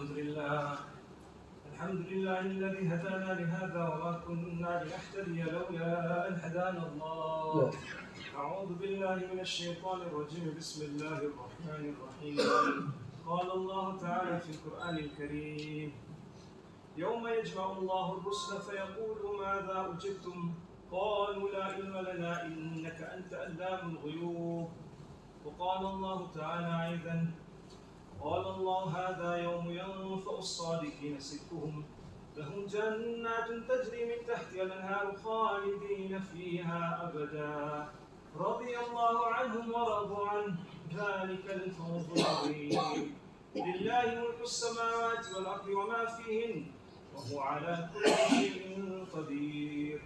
الحمد لله الذي هدانا لهذا وما كنا لنهتدي لولا أن هدانا الله. أعوذ بالله من الشيطان الرجيم. بسم الله الرحمن الرحيم. قال الله تعالى في القرآن الكريم: يوم يجمع الله الرسل فيقول ماذا أجبتم قالوا لا علم لنا إنك أنت علام الغيوب. وقال الله تعالى أيضا: قال الله هذا يوم ينفع الصادقين صدقهم لهم جنات تجري من تحتها الأنهار خالدين فيها أبدا رضي الله عنهم ورضوا عنه ذلك الفوز العظيم. لله ملك السماوات والأرض وما فيهن وهو على كل شيء قدير.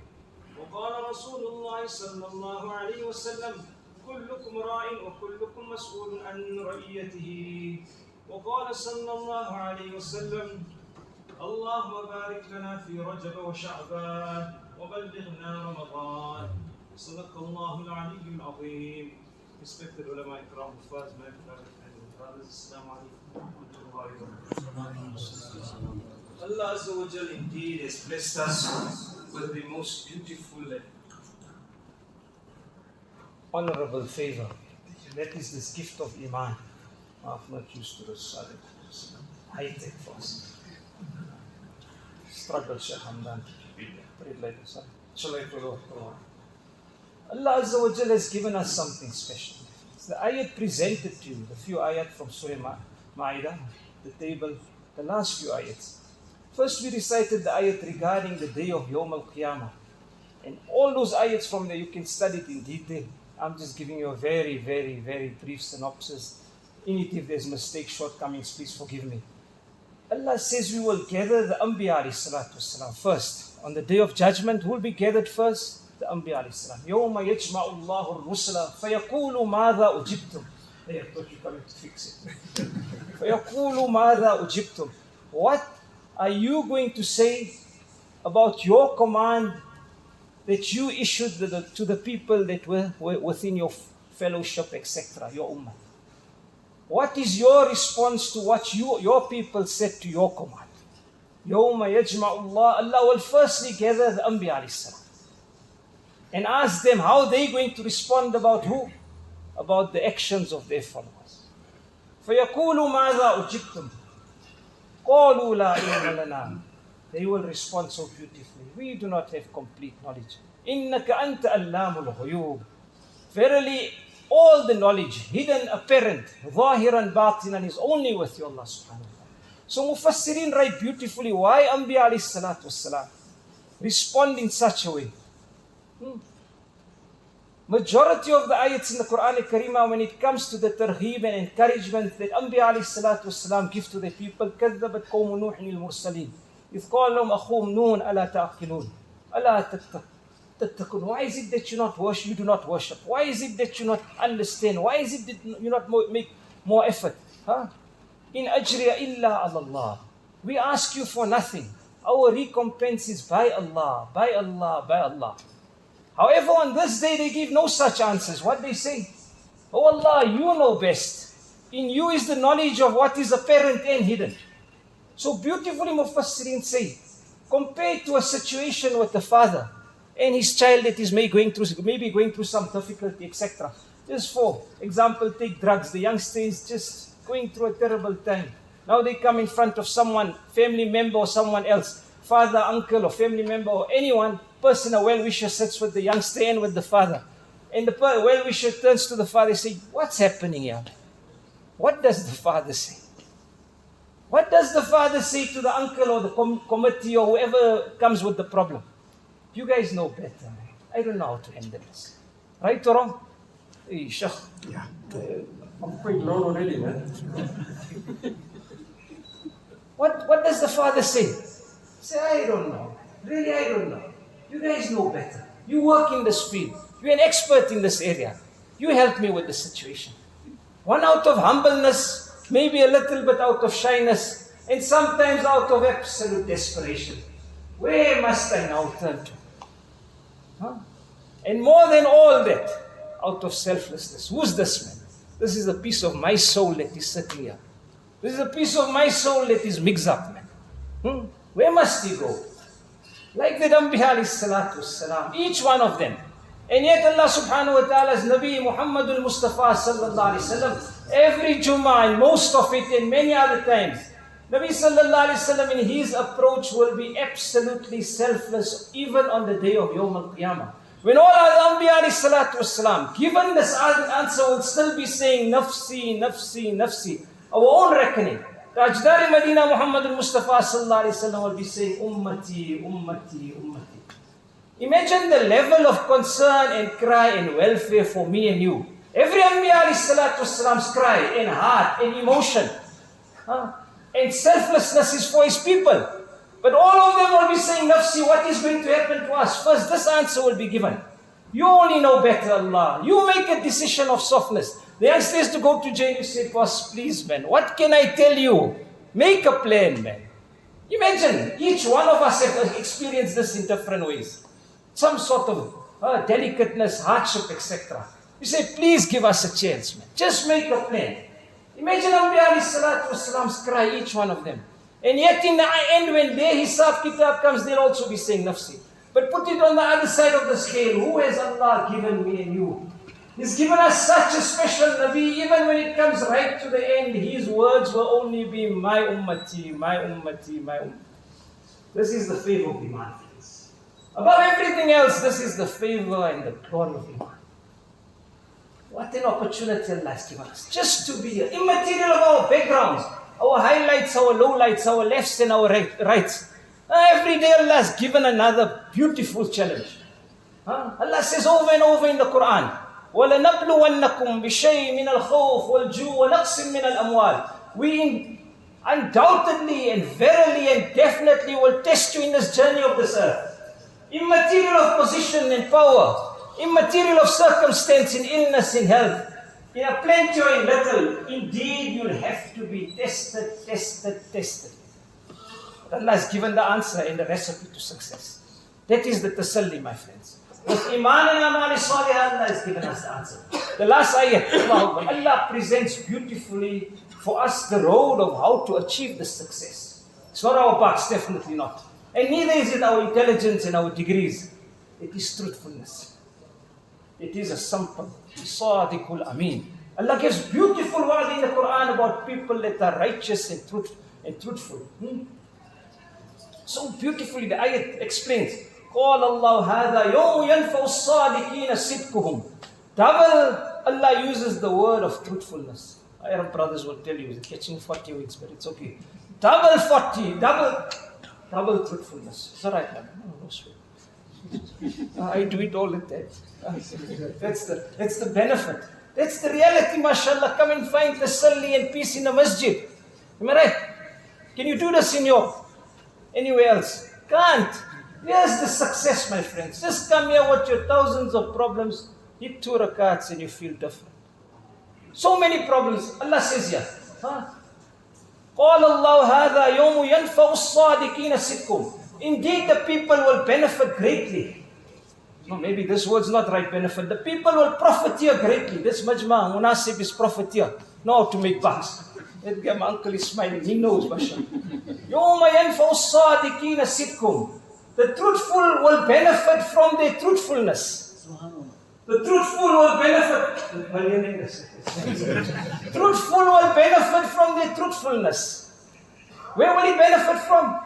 وقال رسول الله صلى الله عليه وسلم: كلكم راع وكلكم مسؤول عن رعيته. وقال صلى الله عليه وسلم: اللهم بارك لنا في رجب وشعبان وبلغنا رمضان. صدق الله العلي العظيم. Respected ulama ikram, fathers, my beloved brothers, Assalamu alaikum wa rahmatullahi wa barakatuh. Allah Azza wa Jal indeed has blessed us with the most beautiful and honorable favor. That is this gift of Iman. I'm not used to this. High-tech for us. Struggle, Shaykh Hamdan. Pray later, son. Shall I follow? Allah Azza wa Jal has given us something special. It's the ayat presented to you, the few ayat from Surah Ma'idah, the table, the last few ayats. First we recited the ayat regarding the day of Yawm al-Qiyamah. And all those ayats from there, you can study it in detail. I'm just giving you a very, very, very brief synopsis. In it, if there's mistakes, shortcomings, please forgive me. Allah says we will gather the Anbiya alayhi salatu wasalam first. On the day of judgment, who will be gathered first? The Anbiya alayhi salam. يَوْمَ يَجْمَعُ اللَّهُ الرُّسُلَ فَيَقُولُ مَاذَا أُجِبْتُمْ. I thought you coming to fix it. فَيَقُولُ مَاذَا أُجِبْتُمْ. What are you going to say about your command that you issued to the people that were within your fellowship, etc., your ummah? What is your response to what your people said to your command? يَوْمَ يَجْمَعُ اللَّهُ. Allah will firstly gather the Anbiya alayhi salam and ask them how they're going to respond about who? About the actions of their followers. فَيَقُولُ مَاذَا أُجِبْتُمْ قَالُوا لَا عِلْمَ لَنَا. They will respond so beautifully. We do not have complete knowledge. إِنَّكَ أَنْتَ أَلَّامُ الْغُيُوبِ. Verily, all the knowledge, hidden, apparent, ظاهرا باطنا, is only with you, Allah subhanahu wa ta'ala. So Mufassirin write beautifully why Anbiya alayhi salatu wassalam respond in such a way. Majority of the ayats in the Quran al-Kareem, when it comes to the targheeb and encouragement that Anbiya alayhi salatu wassalam give to the people, كذبت قوم نوح المرسلين إذ قال لهم أخوهم نون ألا تعقلون ألا تتقون. Why is it that you do not worship? Why is it that you not understand? Why is it that you not make more effort? In ajriya illa Allah. We ask you for nothing. Our recompense is by Allah, by Allah, by Allah. However, on this day they give no such answers. What they say? Oh Allah, you know best. In you is the knowledge of what is apparent and hidden. So beautifully Mufassirin say, compared to a situation with the father and his child that is maybe going through some difficulty, etc. Just for example, take drugs. The youngster is just going through a terrible time. Now they come in front of someone, family member or someone else, father, uncle or family member or anyone, person, a well-wisher sits with the youngster and with the father. And the well-wisher turns to the father and says, what's happening here? What does the father say? What does the father say to the uncle or the committee or whoever comes with the problem? You guys know better. I don't know how to handle this. Right or wrong? Hey, Sheikh. Yeah. I'm quite low already, man. What does the father say? Say, I don't know. Really, I don't know. You guys know better. You work in this field. You're an expert in this area. You help me with the situation. One out of humbleness, maybe a little bit out of shyness, and sometimes out of absolute desperation. Where must I now turn to? And more than all that, out of selflessness. Who's this man? This is a piece of my soul that is sitting here. This is a piece of my soul that is mixed up, man. Where must he go? Like the Anbiya alayhi salatu wassalam, each one of them. And yet Allah subhanahu wa ta'ala's Nabi Muhammadul Mustafa sallallahu alayhi wasallam, every Jummah and most of it and many other times, Nabi sallallahu alayhi wasallam in his approach will be absolutely selfless even on the day of Yawm al-Qiyamah. When all other Anbiya alayhi salatu wassalam, given this answer, will still be saying, Nafsi, Nafsi, Nafsi, our own reckoning. Tajdar Medina Muhammadul Mustafa sallallahu alayhi wasallam will be saying, Ummati, Ummati, Ummati. Imagine the level of concern and cry and welfare for me and you. Every Anbiya alayhi salatu wassalam's cry and heart and emotion and selflessness is for his people. But all of them will be saying, Nafsi, what is going to happen to us? First, this answer will be given. You only know better, Allah. You make a decision of softness. The answer is to go to jail. You say, boss, please, man, what can I tell you? Make a plan, man. Imagine, each one of us have experienced this in different ways. Some sort of delicateness, hardship, etc. You say, please give us a chance, man. Just make a plan. Imagine Anbiya alayhi salatu wasalam's cry, each one of them. And yet in the end, when their hisab kitab comes, they'll also be saying nafsi. But put it on the other side of the scale. Who has Allah given me and you? He's given us such a special Nabi. Even when it comes right to the end, his words will only be my ummati, my ummati, my ummati. This is the favor of Iman. Above everything else, this is the favor and the glory of Iman. What an opportunity Allah has given us. Just to be here, immaterial of our backgrounds, our highlights, our lowlights, our lefts and our rights. Every day Allah has given another beautiful challenge. Allah says over and over in the Quran, وَلَنَبْلُوَنَّكُمْ بِشَيْءٍ مِنَ الْخَوْفِ وَالْجُوعِ وَنَقْصٍ مِنَ الْأَمْوَالِ. We undoubtedly and verily and definitely will test you in this journey of this earth. Immaterial of position and power, immaterial of circumstance, in illness, in health, in a plenty or in little, indeed you'll have to be tested, tested, tested. But Allah has given the answer and the recipe to success. That is the tasalli, my friends. With Iman and Amal Salihah, Allah has given us the answer. The last ayat, Allah presents beautifully for us the road of how to achieve this success. It's not our box, definitely not. And neither is it our intelligence and our degrees. It is truthfulness. It is a sample. Sadiqul Amin. Allah gives beautiful word in the Quran about people that are righteous and truthful. So beautifully the ayat explains. قال الله هذا يوم ينفع الصادقين صدقهم. Double, Allah uses the word of truthfulness. Arab brothers will tell you, it's catching 40 weeks, but it's okay. Double 40, double truthfulness. It's alright, man. No sweat. I do it all the time. That's the benefit. That's the reality, mashallah. Come and find tasalli and peace in the masjid. Am I right? Can you do this anywhere else? Can't. Here's the success, my friends. Just come here with your thousands of problems, hit 2 rakats and you feel different. So many problems. Allah says here, قال الله هذا يوم ينفع الصادقين صدقهم. Indeed, the people will benefit greatly. No, maybe this word's not right, benefit. The people will profiteer greatly. This majma, munasib is profiteer. Know how to make bucks. My uncle is smiling. He knows, mashallah. يوم ينفع الصادقين صدقهم. The truthful will benefit from their truthfulness. The truthful will benefit. Truthful will benefit from their truthfulness. Where will he benefit from?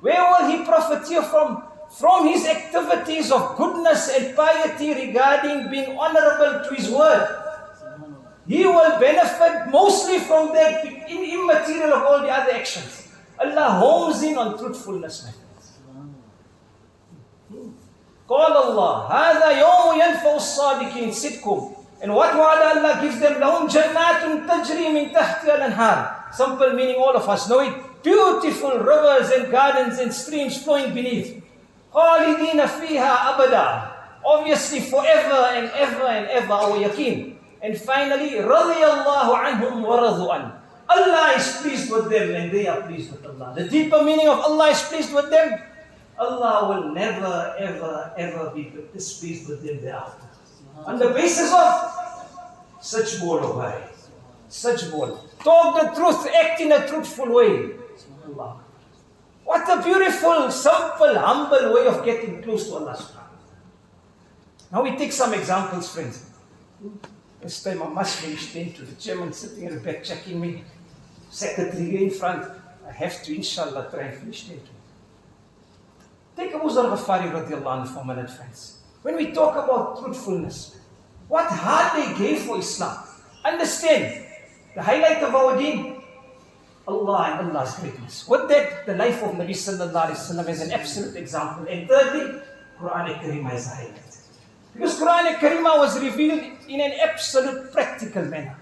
Where will he profiteer from? From his activities of goodness and piety regarding being honorable to his word. He will benefit mostly from that immaterial of all the other actions. Allah homes in on truthfulness, my friends. قال الله هذا يوم ينفع الصادقين صدقهم. And what wa'ada Allah gives them? لهم جنات تجري من تحتها الأنهار. Simple meaning, all of us know it. Beautiful rivers and gardens and streams flowing beneath. خالدين فيها أبدا. Obviously forever and ever and ever, our yaqeen. And finally, رضي الله عنهم ورضوا عنه. Allah is pleased with them and they are pleased with Allah. The deeper meaning of Allah is pleased with them, Allah will never, ever, ever be displeased with them thereafter. On the basis of such bolo bhai, Such bol. Talk the truth, act in a truthful way. SubhanAllah. What a beautiful, simple, humble way of getting close to Allah subhanahu. Now we take some examples, friends. This time I must finish 10 to the chairman sitting at the back checking me. Secretary here in front. I have to, inshallah, try and finish 10 to. Take Abu Zar Ghafari radiallahu anhu for a minute, friends. When we talk about truthfulness, what heart they gave for Islam. Understand, the highlight of our deen, Allah and Allah's greatness. With that, the life of Nabi sallallahu alayhi wa sallam is an absolute example. And thirdly, Quran al-Karimah is a highlight. Because Quran al-Karimah was revealed in an absolute practical manner.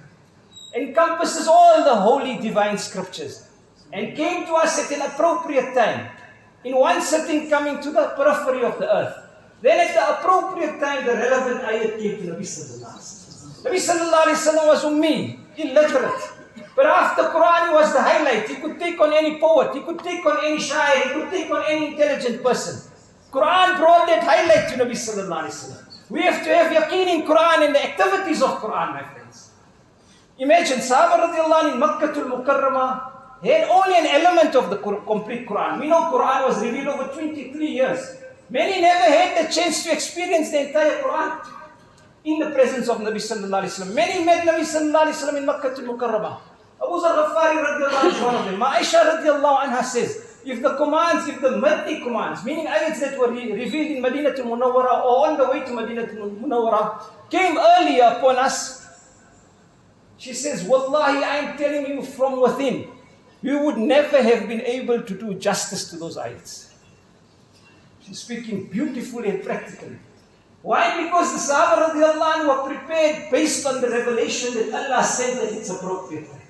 Encompasses all the holy divine scriptures. And came to us at an appropriate time. In one sitting coming to the periphery of the earth. Then at the appropriate time, the relevant ayat came to Nabi sallallahu alayhi wa sallam. Nabi sallallahu alayhi wa sallam was ummi, illiterate. But after Quran, he was the highlight. He could take on any poet, he could take on any shair, he could take on any intelligent person. Quran brought that highlight to Nabi sallallahu alayhi wa sallam. We have to have yaqeen in Quran and the activities of Quran, my friends. Imagine, Sahaba radiallahu anhu in Makkatul Mukarramah had only an element of the complete Quran. We know Quran was revealed over 23 years. Many never had the chance to experience the entire Quran in the presence of Nabi sallallahu alayhi wa sallam. Many met Nabi sallallahu alayhi wa sallam in Makkatul Mukarramah. Abu Zar Ghafari radiallahu anhu is one of them. Aisha radiallahu anha says, if the commands, if the Madni commands, meaning ayats that were revealed in Madinatul Munawwara or on the way to Madinatul Munawwara, came earlier upon us, she says, Wallahi, I am telling you from within, we would never have been able to do justice to those ayats. She's speaking beautifully and practically. Why? Because the Sahaba radiallahu anhu were prepared based on the revelation that Allah sent at its appropriate time.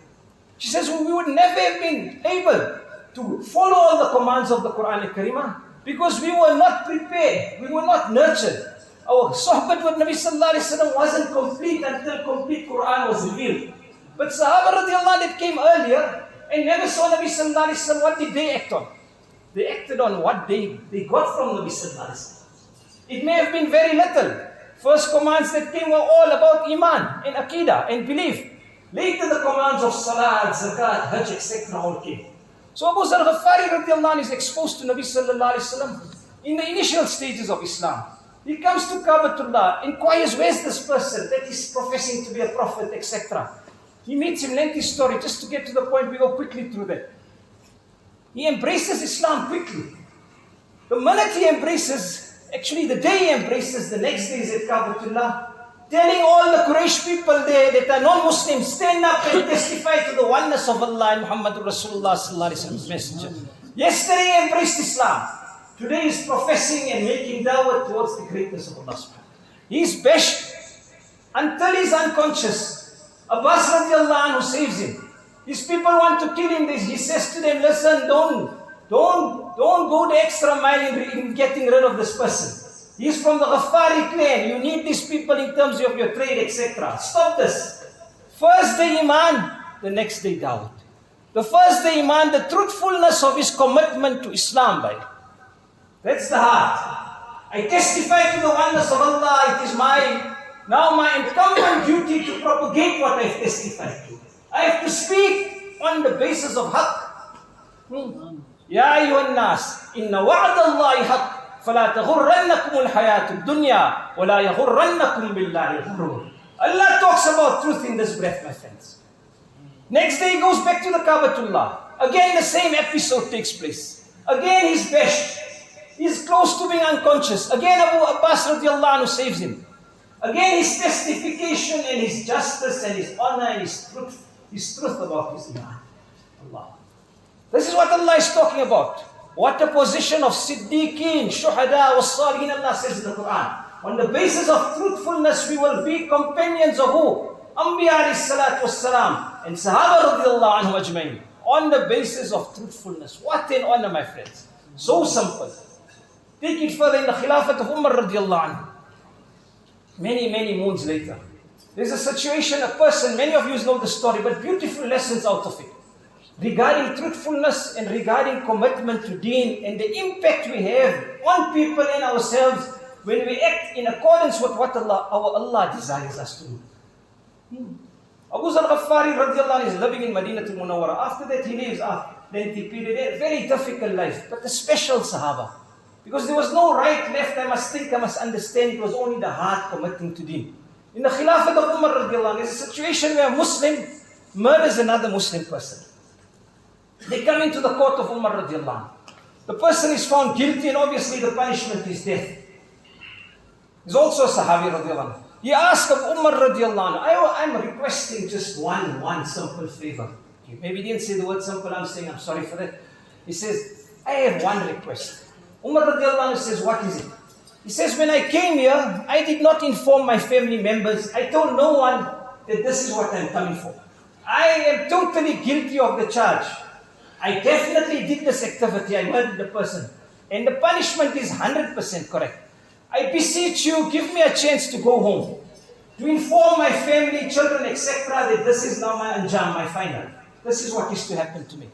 She says, we would never have been able to follow all the commands of the Quran al-Karimah because we were not prepared, we were not nurtured. Our sohbat with Nabi sallallahu alayhi wa sallam wasn't complete until complete Quran was revealed. But Sahaba radiallahu anhu that came earlier and never saw Nabi sallallahu alayhi wa sallam, what did they act on? They acted on what they got from Nabi sallallahu alayhi wa sallam. It may have been very little. First commands that came were all about Iman and Aqidah and belief. Later the commands of Salat, Zakat, Hajj, etc. all came. So Abu Zar Ghafari radiallahu anhu is exposed to Nabi sallallahu alayhi wa sallam in the initial stages of Islam. He comes to Kabatullah, inquires where's this person that is professing to be a prophet, etc. He meets him, lengthy story, just to get to the point, we go quickly through that. He embraces Islam quickly. The minute he embraces, actually the day he embraces, the next day is at Kabatullah, telling all the Quraysh people there that are non-Muslims, stand up and testify to the oneness of Allah and Muhammadur Rasulullah sallallahu alayhi wa sallam's messenger. Yesterday he embraced Islam. Today he is professing and making dawah towards the greatness of Allah subhanahu wa ta'ala. He is bashed until he is unconscious. Abbas radiallahu anhu saves him. These people want to kill him. He says to them, listen, don't go the extra mile in getting rid of this person. He is from the Ghafari clan. You need these people in terms of your trade, etc. Stop this. First day Iman, the next day Dawud. The first day Iman, the truthfulness of his commitment to Islam. That's the heart. I testify to the oneness of Allah. It is now my incumbent duty to propagate what I have testified to. I have to speak on the basis of haqq. Ya ayyuhan nas, inna wa'da Allahi haqq. فَلَا تَغُرَّنَّكُمُ الْحَيَاةُ الدُّنْيَا وَلَا يَغُرَّنَّكُمْ بِاللَّهِ الْغُرُورُ. Allah talks about truth in this breath, my friends. Next day he goes back to the Kabatullah. Again the same episode takes place. Again he's bashed. He's close to being unconscious. Again Abu Abbas radiallahu anhu saves him. Again his testification and his justice and his honor and his truth about his iman. Allah. This is what Allah is talking about. What a position of Siddiqeen, Shuhada, wa Salihin, Allah says in the Quran. On the basis of truthfulness, we will be companions of who? Anbiya alayhi salatu wassalam and Sahaba radiallahu anhu ajmain. On the basis of truthfulness. What an honor, my friends. So simple. Take it further in the Khilafat of Umar radiallahu anhu. Many moons later. There's a situation, a person, many of you know the story, but beautiful lessons out of it. Regarding truthfulness and regarding commitment to deen and the impact we have on people and ourselves when we act in accordance with what our Allah desires us to do. Abu Zar Ghaffari radiallahu anhu is living in Madinatul Munawwara. After that he lives a lengthy period, a very difficult life, but a special Sahaba. Because there was no right, left, I must think, I must understand, it was only the heart committing to deen. In the Khilafat of Umar radiallahu anhu, there's a situation where a Muslim murders another Muslim person. They come into the court of Umar radiallahu anhu. The person is found guilty and obviously the punishment is death. He's also a Sahabi radiallahu anhu. He asked of Umar radiallahu anhu, I'm requesting just one simple favor. Okay, maybe he didn't say the word simple, I'm saying I'm sorry for that. He says, I have one request. Umar radiallahu anhu says, what is it? He says, when I came here, I did not inform my family members. I told no one that this is what I'm coming for. I am totally guilty of the charge. I definitely did this activity. I murdered the person. And the punishment is 100% correct. I beseech you, give me a chance to go home. To inform my family, children, etc. that this is now my anjam, my final. This is what is to happen to me.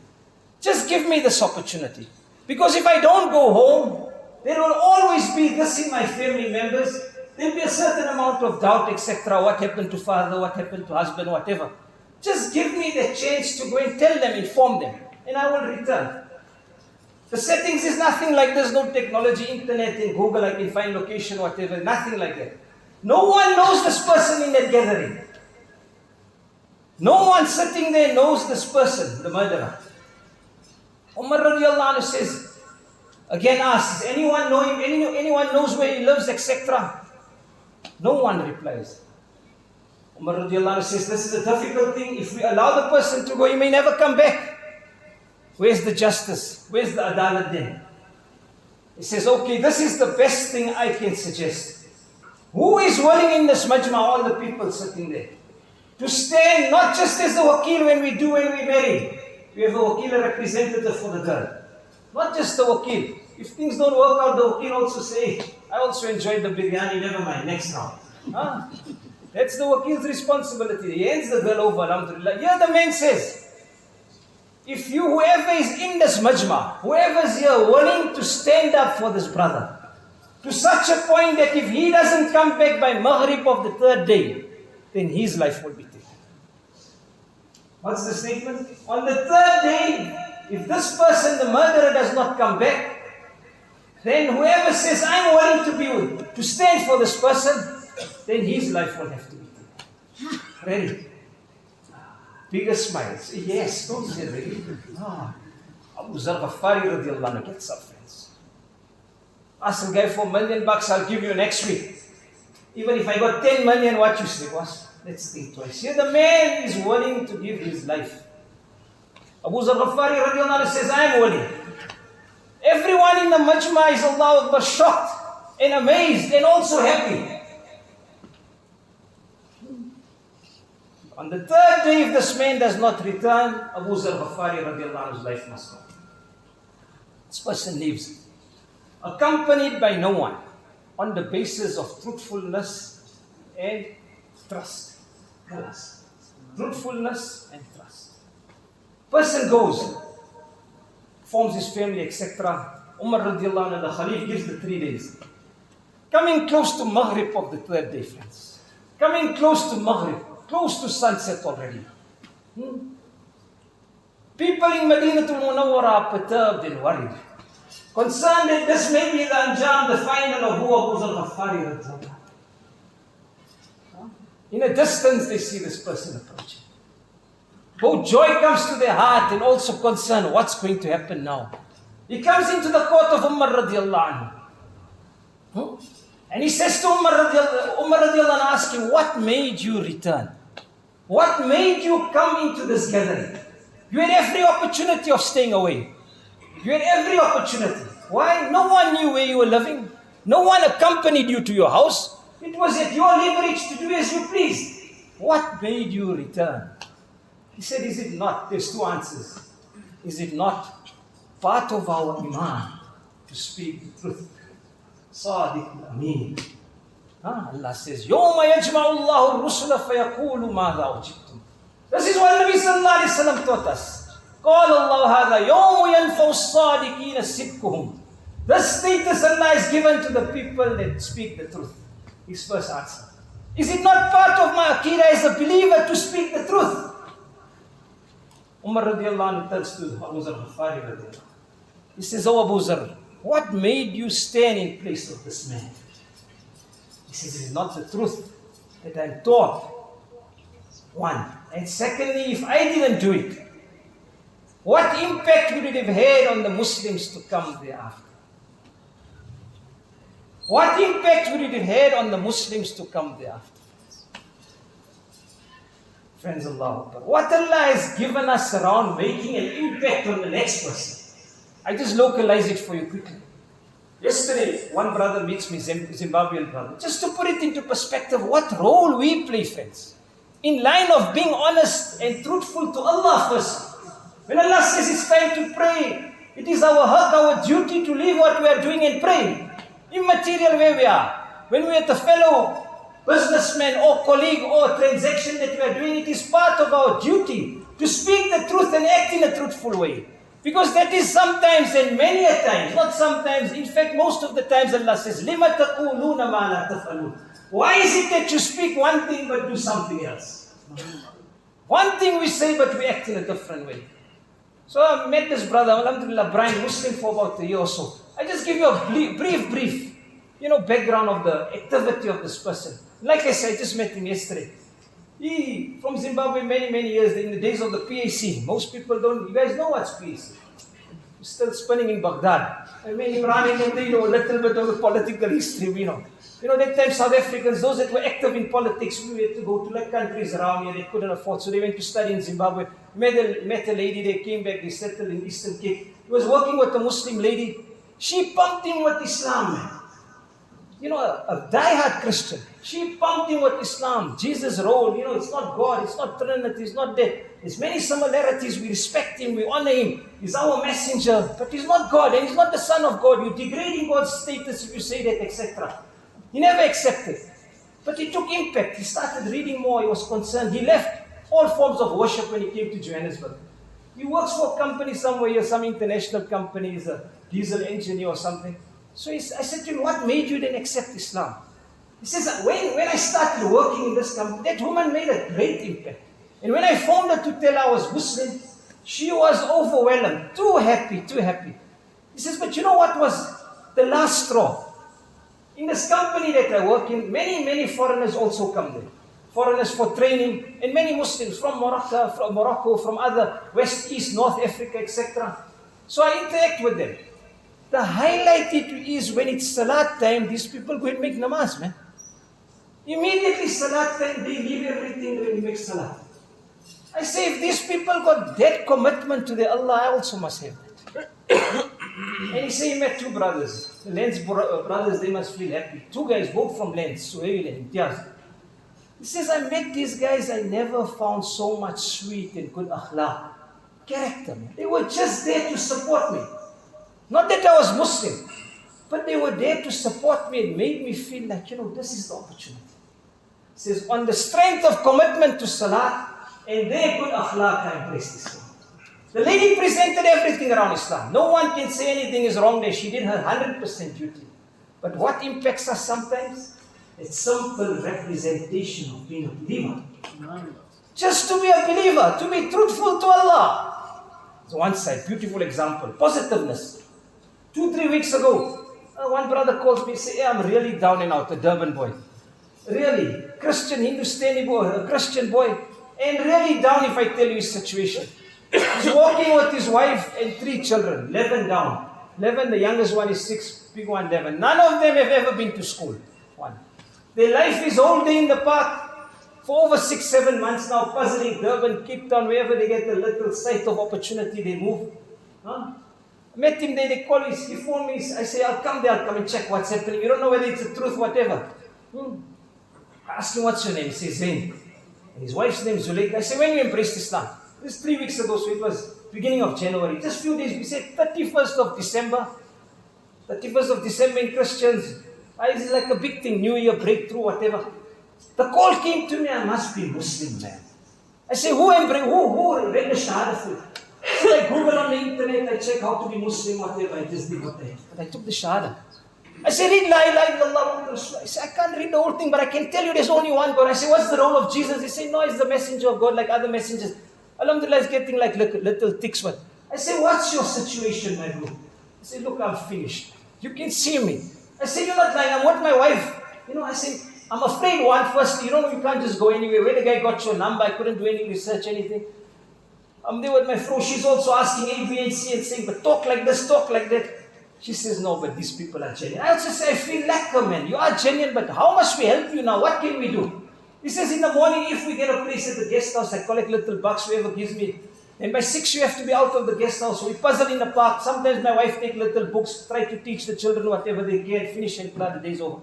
Just give me this opportunity. Because if I don't go home, there will always be this in my family members. There will be a certain amount of doubt, etc. What happened to father, what happened to husband, whatever. Just give me the chance to go and tell them, inform them. And I will return. The settings is nothing like this, no technology, internet, in Google, I can find location, whatever, nothing like that. No one knows this person in that gathering. No one sitting there knows this person, the murderer. Umar radiallahu anhu says, again asks, does anyone know him? Anyone knows where he lives, etc.? No one replies. Umar radiallahu anhu says, this is a difficult thing. If we allow the person to go, he may never come back. Where's the justice? Where's the adalat then? He says, okay, this is the best thing I can suggest. Who is willing in this majma, all the people sitting there, to stand not just as the wakil when we marry. We have a wakil, a representative for the girl. Not just the wakil. If things don't work out, the wakil also say, I also enjoyed the biryani, never mind, next round. Huh? That's the wakil's responsibility. He hands the girl over, alhamdulillah. Here the man says, if you, whoever is in this majma, whoever is here willing to stand up for this brother, to such a point that if he doesn't come back by Maghrib of the third day, then his life will be taken. What's the statement? On the third day, if this person, the murderer, does not come back, then whoever says, I'm willing to stand for this person, then his life will have to be taken. Ready? Bigger smiles. Yes, don't say really. Abu Zar Ghaffari radiallahu anhu gets up, friends. Ask the guy for $1 million, I'll give you next week. Even if I got 10 million, what you say, boss? Let's think twice. Here the man is willing to give his life. Abu Zar Ghaffari radiallahu anhu says, I am willing. Everyone in the majma is Allahu Akbar shocked and amazed and also happy. On the third day, if this man does not return, Abu Zar Ghaffari radiallahu anhu's life must go. This person leaves, accompanied by no one, on the basis of truthfulness and trust. Truthfulness and trust. Person goes, forms his family, etc. Umar radiallahu anhu, the Khalif, gives the 3 days. Coming close to Maghrib of the third day, friends. Coming close to Maghrib. Close to sunset already. People in Madinatul Munawwara are perturbed and worried. Concerned that this may be the anjam, the final of who Abu Zar Ghaffari. In a distance they see this person approaching. Both joy comes to their heart and also concern, what's going to happen now? He comes into the court of Umar radiallahu anhu. And he says to Umar radiallahu anhu, ask him, what made you return? What made you come into this gathering? You had every opportunity of staying away. You had every opportunity. Why? No one knew where you were living. No one accompanied you to your house. It was at your leverage to do as you pleased. What made you return? He said, is it not? There's 2 answers. Is it not part of our iman to speak the truth? Sadiq Ameen. Allah says, يَوْمَ يَجْمَعُ اللَّهُ الرُّسُلَ فَيَقُولُ مَاذَا أُجِبْتُمْ. This is what Nabi sallallahu alayhi wa sallam taught us. قال الله هذا يوم ينفع الصادقين صدقهم. This status Allah is given to the people that speak the truth. His first answer. Is it not part of my aqidah as a believer to speak the truth. Umar radiallahu anhu tells to Abu Zar Ghafari radiallahu anhu. He says, "Oh Abu Zar, what made you stand in place of this man?" He says, "It is not the truth that I'm taught. One. And secondly, if I didn't do it, what impact would it have had on the Muslims to come thereafter? What impact would it have had on the Muslims to come thereafter?" Friends, Allah Akbar. What Allah has given us around making an impact on the next person. I just localize it for you quickly. Yesterday, one brother meets me, Zimbabwean brother. Just to put it into perspective, what role we play, friends. In line of being honest and truthful to Allah first. When Allah says it's time to pray, it is our haq, our duty to leave what we are doing and pray. Immaterial where we are. When we are the fellow businessman or colleague or transaction that we are doing, it is part of our duty to speak the truth and act in a truthful way. Because that is sometimes and many a times, not sometimes, in fact most of the times Allah says, "Lima taquluna ma la taf'alun." Why is it that you speak one thing but do something else? One thing we say but we act in a different way. So I met this brother, alhamdulillah, Brian, Muslim for about a year or so. I just give you a brief, background of the activity of this person. Like I said, I just met him yesterday. He, from Zimbabwe, many years, in the days of the PAC. Most people don't, you guys know what's PAC. Still spinning in Baghdad. I mean, Imran and them, a little bit of the political history, that time South Africans, those that were active in politics, we had to go to like countries around here, they couldn't afford, so they went to study in Zimbabwe. Met a lady, they came back, they settled in Eastern Cape. He was working with a Muslim lady. She pumped him with Islam, man. A die-hard Christian. She pumped him with Islam, Jesus' role. It's not God, it's not Trinity, it's not that. There's many similarities. We respect him, we honor him. He's our messenger, but he's not God and he's not the Son of God. You're degrading God's status if you say that, etc. He never accepted. But he took impact. He started reading more. He was concerned. He left all forms of worship when he came to Johannesburg. He works for a company somewhere here, some international company. He's a diesel engineer or something. So I said to him, "What made you then accept Islam?" He says, when I started working in this company, that woman made a great impact. And when I phoned her to tell I was Muslim, she was overwhelmed, too happy. He says, "But you know what was the last straw? In this company that I work in, many foreigners also come there. Foreigners for training, and many Muslims from Morocco, from other West, East, North Africa, etc. So I interact with them. The highlight is when it's Salat time, these people go and make namaz, man. Immediately Salat time, they leave everything when you make Salat. I say, if these people got that commitment to their Allah, I also must have that." And he said he met two brothers. The Lens brothers, they must feel happy. Two guys, both from Lens, Suhail and Imtiaz. He says, "I met these guys, I never found so much sweet and good akhlaq. Character, man. They were just there to support me. Not that I was Muslim, but they were there to support me and made me feel like, this is the opportunity." He says, on the strength of commitment to Salat and their good akhlaq, I embraced Islam. The lady presented everything around Islam. No one can say anything is wrong there. She did her 100% duty. But what impacts us sometimes? It's simple representation of being a believer. Just to be a believer, to be truthful to Allah. So one side, beautiful example, positiveness. 2-3 weeks ago, one brother calls me and says, "Hey, I'm really down and out, a Durban boy. Really, Christian, Hindustani boy, a Christian boy, and really down if I tell you his situation. He's walking with his wife and 3 children, 11 down. 11, the youngest one is 6, big one 11. None of them have ever been to school. One. Their life is all day in the park for over 6-7 months now, puzzling Durban, Cape Town, wherever they get a little sight of opportunity, they move. Met him there, they call me, he phoned me, I say, I'll come and check what's happening. You don't know whether it's the truth, whatever. I ask him, what's your name? He says, Zain. And his wife's name is Zuleika. I say, when you embraced Islam? This 3 weeks ago, so it was beginning of January. Just few days, we said 31st of December. 31st of December in Christians. It's like a big thing, New Year, breakthrough, whatever. The call came to me, I must be Muslim, man. I say, who read the Shahada for you? So I Google on the internet, I check how to be Muslim, whatever, I just did what I did. But I took the Shahada. I said, read La ilaha illallah Muhammadur Rasulullah. He said, I can't read the whole thing, but I can tell you there's only one God. I said, what's the role of Jesus? He said, no, he's the messenger of God like other messengers. Alhamdulillah, he's getting like little thick sweat. I said, what's your situation, my bro? He said, look, I'm finished. You can see me. I said, you're not lying, I'm with my wife. I said, I'm afraid firstly, you can't just go anywhere. Where the guy got your number? I couldn't do any research, anything. I'm there with my fro. She's also asking A, B, and C and saying, but talk like this, talk like that. She says, no, but these people are genuine. I also say, I feel lacquer, man. You are genuine, but how must we help you now? What can we do? He says, in the morning, if we get a place at the guest house, I collect little bucks, whoever gives me. And by 6, you have to be out of the guest house. So we puzzle in the park. Sometimes my wife take little books, try to teach the children whatever they can, finish and the day's over.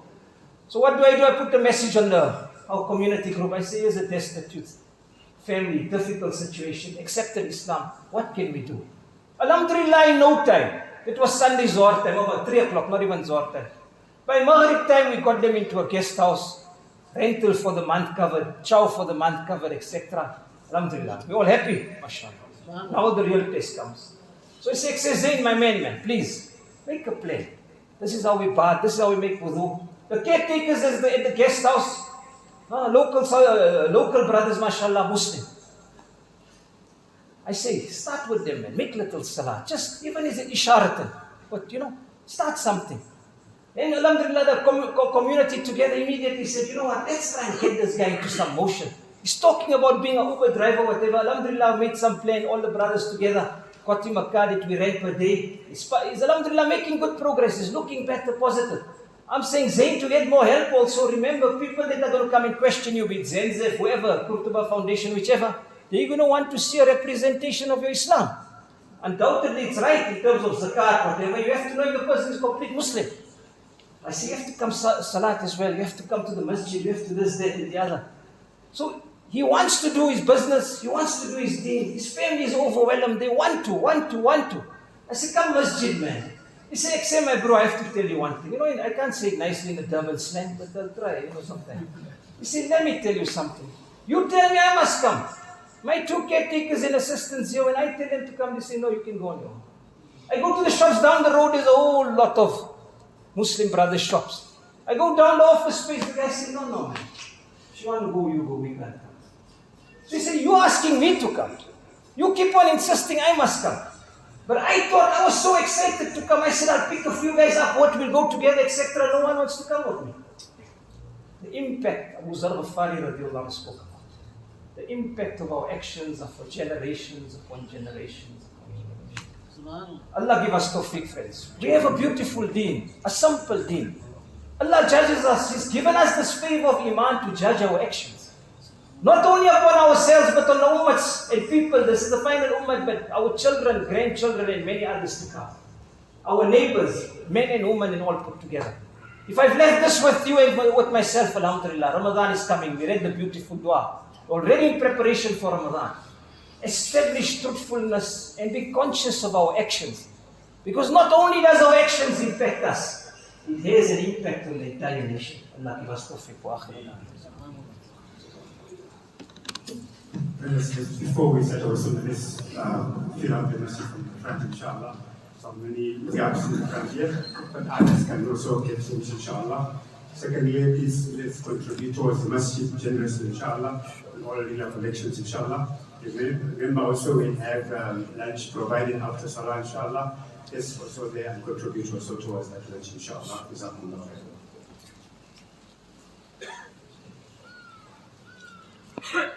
So what do? I put the message on our community group. I say, here's a destitute family, difficult situation, accepted Islam. What can we do? Alhamdulillah, in no time. It was Sunday Zohar time, about 3 o'clock, not even Zohar time. By Maghrib time, we got them into a guest house, rental for the month covered, chow for the month covered, etc. Alhamdulillah. We're all happy, mashallah. Now the real test comes. So he says, Zain, my man, please, make a plan. This is how we bath, this is how we make wudu. The caretakers at the guest house, local brothers, mashallah, Muslim. I say, start with them, man. Make little salah. Just even as an isharatan. But start something. Then alhamdulillah, the community together immediately said, you know what, let's try and get this guy into some motion. He's talking about being an Uber driver, whatever. Alhamdulillah, made some plan, all the brothers together. Got him a car that we rent per day. He's alhamdulillah making good progress. He's looking better, positive. I'm saying, Zain, to get more help also, remember, people that are going to come and question you, be it Zenzef, whoever, Kurtuba Foundation, whichever, they're going to want to see a representation of your Islam. Undoubtedly, it's right in terms of zakat, whatever. You have to know if the person is complete Muslim. I say, you have to come salat as well. You have to come to the masjid. You have to this, that, and the other. So, he wants to do his business. He wants to do his deen. His family is overwhelmed. They want to. I say, come masjid, man. He said, except my bro, I have to tell you one thing. I can't say it nicely in the Durban slang, but I'll try, sometime. He said, let me tell you something. You tell me I must come. My 2 caretakers and assistants here, when I tell them to come, they say, no, you can go on your own. I go to the shops down the road, there's a whole lot of Muslim brothers' shops. I go down the office space, the guy says, no, man. If you want to go, you go, we can't come. So he said, you're asking me to come. You keep on insisting I must come. But I thought, I was so excited to come. I said, I'll pick a few guys up, we'll go together, etc. No one wants to come with me. The impact Abu Zar Ghafari radiallahu anhu spoke about. The impact of our actions are for generations upon generations upon generations. Allah give us tawfiq, friends. We have a beautiful deen, a simple deen. Allah judges us. He's given us this favor of iman to judge our actions. Not only upon ourselves, but on the ummahs and people. This is the final ummah, but our children, grandchildren, and many others to come. Our neighbors, men and women, and all put together. If I've left this with you and with myself, alhamdulillah, Ramadan is coming. We read the beautiful dua. Already in preparation for Ramadan. Establish truthfulness and be conscious of our actions. Because not only does our actions impact us, it has an impact on the entire nation. Allah give us tawfiq wa akhirina. Before we set our sunnah, let's fill up the masjid from the front, inshallah. So many gaps in the front here, but others can also get things, inshallah. Secondly, please let's contribute towards the masjid generously, inshallah, and all the collections, inshallah. Remember also we have lunch provided after salah, inshallah. Let's also there and contribute also towards that lunch, inshallah. Jazakumullah khair.